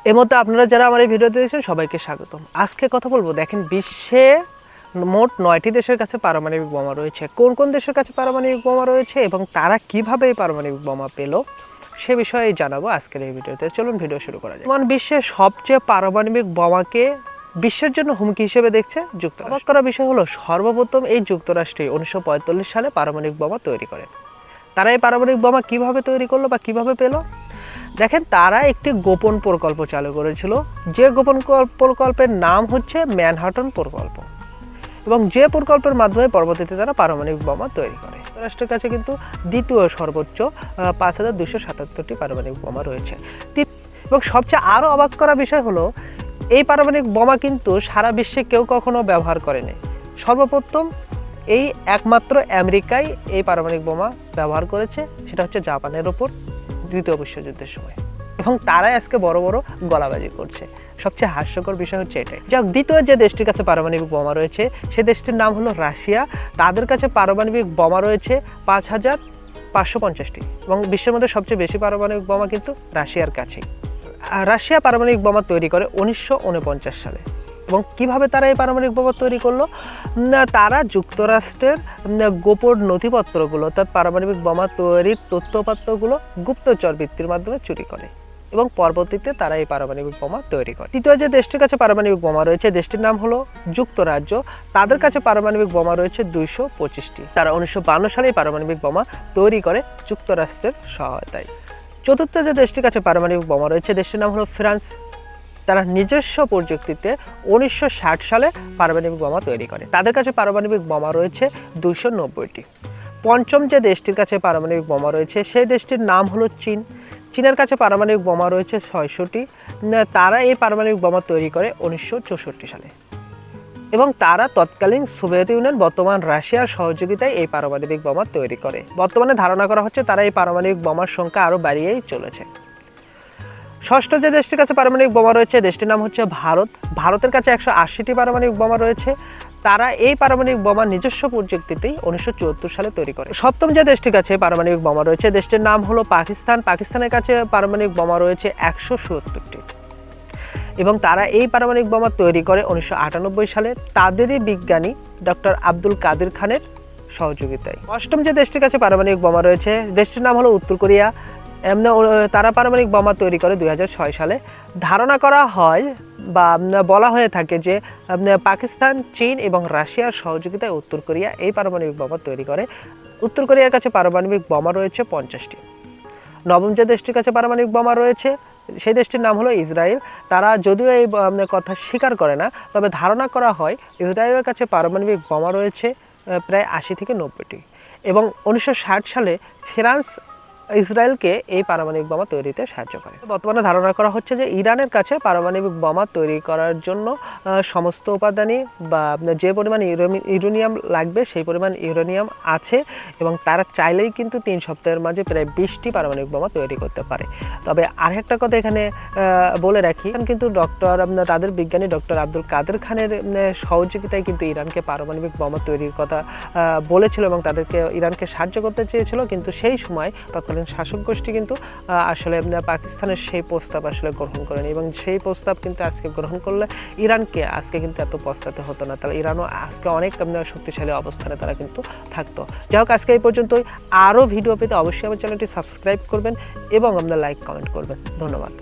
এর মধ্যে আপনারা যারা আমার এই ভিডিওতে দেখছেন সবাইকে স্বাগতম। আজকে কথা বলবো, দেখেন বিশ্বে মোট 9টি দেশের কাছে পারমাণবিক বোমা রয়েছে। কোন কোন দেশের কাছে পারমাণবিক বোমা রয়েছে এবং তারা কিভাবে এই পারমাণবিক বোমা পেল সে বিষয়ে জানাবো আজকের এই ভিডিওতে। চলুন ভিডিও শুরু করা যাক। বর্তমান বিশ্বে সবচেয়ে পারমাণবিক বোমাকে বিশ্বের জন্য হুমকি হিসেবে দেখছে যুক্তরাষ্ট্র। অবাক করার বিষয় হলো, সর্বপ্রথম এই যুক্তরাষ্ট্রে 1945 সালে পারমাণবিক বোমা তৈরি করে। তারা এই পারমাণবিক বোমা কিভাবে তৈরি করলো বা কিভাবে পেল? দেখেন, তারা একটি গোপন প্রকল্প চালু করেছিল, যে গোপন প্রকল্পের নাম হচ্ছে ম্যানহাটন প্রকল্প, এবং যে প্রকল্পের মাধ্যমে পরবর্তীতে তারা পারমাণবিক বোমা তৈরি করে। যুক্তরাষ্ট্রের কাছে কিন্তু দ্বিতীয় সর্বোচ্চ 5277টি পারমাণবিক বোমা রয়েছে। এবং সবচেয়ে আরও অবাক করা বিষয় হলো, এই পারমাণবিক বোমা কিন্তু সারা বিশ্বে কেউ কখনো ব্যবহার করেনি। সর্বপ্রথম এই একমাত্র আমেরিকাই এই পারমাণবিক বোমা ব্যবহার করেছে, সেটা হচ্ছে জাপানের ওপর দ্বিতীয় বিশ্বযুদ্ধের সময়, এবং তারাই আজকে বড় বড় গলাবাজি করছে। সবচেয়ে হাস্যকর বিষয় হচ্ছে এটাই। যাক, দ্বিতীয় যে দেশটির কাছে পারমাণবিক বোমা রয়েছে সে দেশটির নাম হলো রাশিয়া। তাদের কাছে পারমাণবিক বোমা রয়েছে 5550টি, এবং বিশ্বের মধ্যে সবচেয়ে বেশি পারমাণবিক বোমা কিন্তু রাশিয়ার কাছেই। রাশিয়া পারমাণবিক বোমা তৈরি করে 1949 সালে। এবং কিভাবে তারা এই পারমাণবিক বোমা তৈরি করলো? তারা যুক্তরাষ্ট্রের গোপন নথিপত্রগুলো, অর্থাৎ পারমাণবিক বোমা তৈরির তথ্যপত্রগুলো গুপ্তচর বৃত্তির মাধ্যমে চুরি করে, এবং পরবর্তীতে তারা এই পারমাণবিক বোমা তৈরি করে। তৃতীয় যে দেশটির কাছে পারমাণবিক বোমা রয়েছে দেশটির নাম হলো যুক্তরাজ্য। তাদের কাছে পারমাণবিক বোমা রয়েছে 225টি। তারা 1952 সালে পারমাণবিক বোমা তৈরি করে যুক্তরাষ্ট্রের সহায়তায়। চতুর্থ যে দেশটির কাছে পারমাণবিক বোমা রয়েছে দেশটির নাম হলো ফ্রান্স। তারা নিজস্ব প্রযুক্তিতে 1960 সালে পারমাণবিক বোমা তৈরি করে। তাদের কাছে পারমাণবিক বোমা রয়েছে 290টি। পঞ্চম যে দেশটির কাছে পারমাণবিক বোমা রয়েছে সেই দেশটির নাম হলো চীন। চীনের কাছে পারমাণবিক বোমা রয়েছে 600টি। তারা এই পারমাণবিক বোমা তৈরি করে 1964 সালে, এবং তারা তৎকালীন সোভিয়েত ইউনিয়ন, বর্তমান রাশিয়ার সহযোগিতায় এই পারমাণবিক বোমা তৈরি করে। বর্তমানে ধারণা করা হচ্ছে তারা এই পারমাণবিক বোমার সংখ্যা আরও বাড়িয়েই চলেছে। ষষ্ঠ যে দেশটির কাছে পারমাণবিক বোমা রয়েছে দেশটির নাম হচ্ছে ভারত। ভারতের কাছে 180টি পারমাণবিক বোমা রয়েছে। তারা এই পারমাণবিক বোমা নিজস্ব প্রযুক্তিতেই 1974 সালে তৈরি করে। সপ্তম যে দেশটির কাছে পারমাণবিক বোমা রয়েছে দেশটির নাম হলো পাকিস্তান। পাকিস্তানের কাছে পারমাণবিক বোমা রয়েছে 170টি, এবং তারা এই পারমাণবিক বোমা তৈরি করে 1998 সালে তাদেরই বিজ্ঞানী ডক্টর আব্দুল কাদের খানের সহযোগিতায়। অষ্টম যে দেশটির কাছে পারমাণবিক বোমা রয়েছে দেশটির নাম হলো উত্তর কোরিয়া। তারা পারমাণবিক বোমা তৈরি করে 2006 সালে। ধারণা করা হয় বা বলা হয়ে থাকে যে পাকিস্তান, চীন এবং রাশিয়ার সহযোগিতায় উত্তর কোরিয়া এই পারমাণবিক বোমা তৈরি করে। উত্তর কোরিয়ার কাছে পারমাণবিক বোমা রয়েছে 50টি। নবম যে দেশটির কাছে পারমাণবিক বোমা রয়েছে সেই দেশটির নাম হলো ইসরায়েল। তারা যদিও এই কথা স্বীকার করে না, তবে ধারণা করা হয় ইসরায়েলের কাছে পারমাণবিক বোমা রয়েছে প্রায় 80 থেকে 90টি, এবং 1960 সালে ফ্রান্স ইসরায়েলকে এই পারমাণবিক বোমা তৈরিতে সাহায্য করে। বর্তমানে ধারণা করা হচ্ছে যে ইরানের কাছে পারমাণবিক বোমা তৈরি করার জন্য সমস্ত উপাদানই বা যে পরিমাণ ইউরেনিয়াম লাগবে সেই পরিমাণ ইউরেনিয়াম আছে, এবং তারা চাইলেই কিন্তু 3 সপ্তাহের মাঝে প্রায় 20টি পারমাণবিক বোমা তৈরি করতে পারে। তবে আরেকটা কথা এখানে বলে রাখি, কিন্তু তাদের বিজ্ঞানী ডক্টর আব্দুল কাদের খানের সহযোগিতায় কিন্তু ইরানকে পারমাণবিক বোমা তৈরির কথা বলেছিল, এবং তাদেরকে ইরানকে সাহায্য করতে চেয়েছিল, কিন্তু সেই সময় তৎকালীন শাসক গোষ্ঠী কিন্তু আসলে পাকিস্তানের সেই প্রস্তাব আসলে গ্রহণ করেনি, এবং সেই প্রস্তাব কিন্তু আজকে গ্রহণ করলে ইরানকে আজকে কিন্তু এত পস্তাতে হতো না। তাহলে ইরানও আজকে অনেক শক্তিশালী অবস্থানে তারা কিন্তু থাকতো। যাই হোক, আজকে এই পর্যন্তই। আরও ভিডিও পেতে অবশ্যই আমার চ্যানেলটি সাবস্ক্রাইব করবেন এবং আপনারা লাইক কমেন্ট করবেন। ধন্যবাদ।